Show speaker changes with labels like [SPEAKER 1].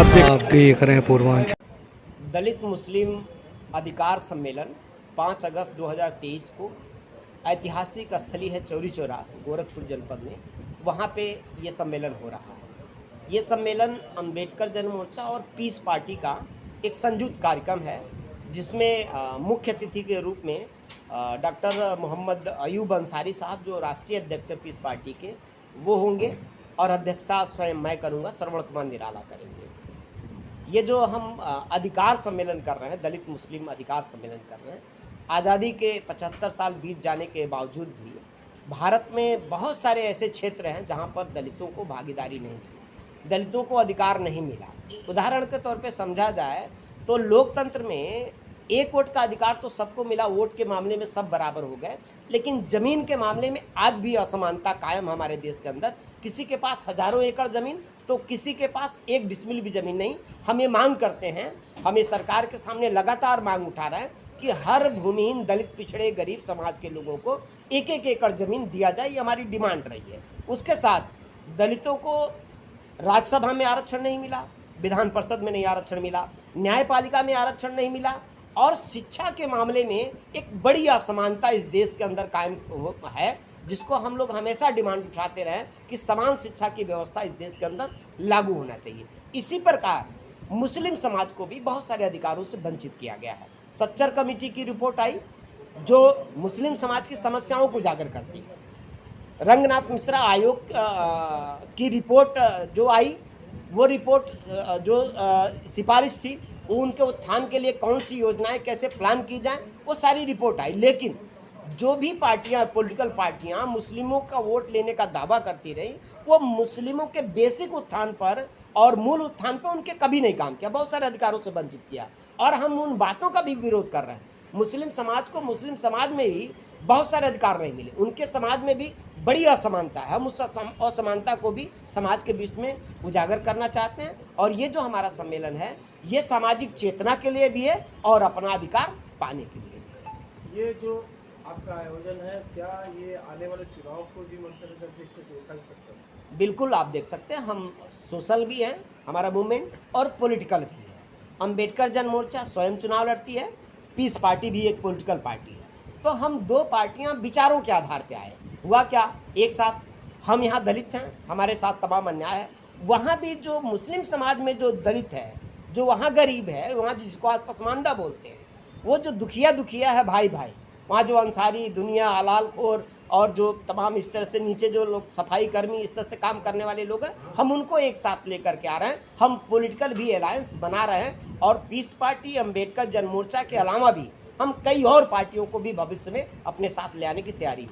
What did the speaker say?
[SPEAKER 1] आप देख रहे हैं पूर्वांचल।
[SPEAKER 2] दलित मुस्लिम अधिकार सम्मेलन 5 अगस्त 2023 को ऐतिहासिक स्थली है चौरी चौरा गोरखपुर जनपद में, वहाँ पे ये सम्मेलन हो रहा है। ये सम्मेलन अंबेडकर जन मोर्चा और पीस पार्टी का एक संयुक्त कार्यक्रम है, जिसमें मुख्य अतिथि के रूप में डॉक्टर मोहम्मद अयूब अंसारी साहब, जो राष्ट्रीय अध्यक्ष पीस पार्टी के, वो होंगे और अध्यक्षता स्वयं मैं करूँगा, श्रवण कुमार निराला करेंगे। ये जो हम अधिकार सम्मेलन कर रहे हैं, दलित मुस्लिम अधिकार सम्मेलन कर रहे हैं, आज़ादी के 75 साल बीत जाने के बावजूद भी भारत में बहुत सारे ऐसे क्षेत्र हैं जहाँ पर दलितों को भागीदारी नहीं मिली, दलितों को अधिकार नहीं मिला। उदाहरण के तौर पे समझा जाए तो लोकतंत्र में एक वोट का अधिकार तो सबको मिला, वोट के मामले में सब बराबर हो गए, लेकिन ज़मीन के मामले में आज भी असमानता कायम हमारे देश के अंदर। किसी के पास हज़ारों एकड़ ज़मीन तो किसी के पास 1 डिसमिल भी ज़मीन नहीं। हम ये मांग करते हैं, हम ये सरकार के सामने लगातार मांग उठा रहे हैं कि हर भूमिहीन, दलित, पिछड़े, गरीब समाज के लोगों को 1-1 एकड़ ज़मीन दिया जाए। ये हमारी डिमांड रही है। उसके साथ दलितों को राज्यसभा में आरक्षण नहीं मिला, विधान परिषद में नहीं आरक्षण मिला, न्यायपालिका में आरक्षण नहीं मिला, और शिक्षा के मामले में एक बड़ी असमानता इस देश के अंदर कायम है, जिसको हम लोग हमेशा डिमांड उठाते रहे कि समान शिक्षा की व्यवस्था इस देश के अंदर लागू होना चाहिए। इसी प्रकार मुस्लिम समाज को भी बहुत सारे अधिकारों से वंचित किया गया है। सच्चर कमेटी की रिपोर्ट आई जो मुस्लिम समाज की समस्याओं को उजागर करती है। रंगनाथ मिश्रा आयोग की रिपोर्ट जो आई, वो रिपोर्ट जो सिफारिश थी, वो उनके उत्थान के लिए कौन सी योजनाएं कैसे प्लान की जाएं, वो सारी रिपोर्ट आई। लेकिन जो भी पार्टियां, पॉलिटिकल पार्टियां मुस्लिमों का वोट लेने का दावा करती रही, वो मुस्लिमों के बेसिक उत्थान पर और मूल उत्थान पर उनके कभी नहीं काम किया, बहुत सारे अधिकारों से वंचित किया। और हम उन बातों का भी विरोध कर रहे हैं। मुस्लिम समाज को मुस्लिम समाज में ही बहुत सारे अधिकार नहीं मिले, उनके समाज में भी बड़ी असमानता है। हम उस असमानता को भी समाज के बीच में उजागर करना चाहते हैं। और ये जो हमारा सम्मेलन है, ये सामाजिक चेतना के लिए भी है और अपना अधिकार पाने के लिए भी है।
[SPEAKER 3] ये जो आपका आयोजन है, क्या ये आने वाले चुनाव को भी मद्देनजर देखते देखा जा सकता है?
[SPEAKER 2] बिल्कुल, आप देख सकते हैं, हम सोशल भी हैं, हमारा मूवमेंट, और पॉलिटिकल भी है। अंबेडकर जन मोर्चा स्वयं चुनाव लड़ती है, पीस पार्टी भी एक पॉलिटिकल पार्टी है। तो हम दो पार्टियां विचारों के आधार पे आए। हुआ क्या, एक साथ हम यहाँ दलित हैं, हमारे साथ तमाम अन्याय है। वहाँ भी जो मुस्लिम समाज में जो दलित है, जो वहाँ गरीब है, वहाँ जिसको आज पसमानदा बोलते हैं, वो जो दुखिया है भाई भाई, वहाँ जो अंसारी, दुनिया, हलाल खोर और जो तमाम इस तरह से नीचे जो लोग सफाई कर्मी, इस तरह से काम करने वाले लोग हैं, हम उनको एक साथ लेकर के आ रहे हैं। हम पॉलिटिकल भी अलायंस बना रहे हैं और पीस पार्टी, अंबेडकर जन मोर्चा के अलावा भी हम कई और पार्टियों को भी भविष्य में अपने साथ ले आने की तैयारी में।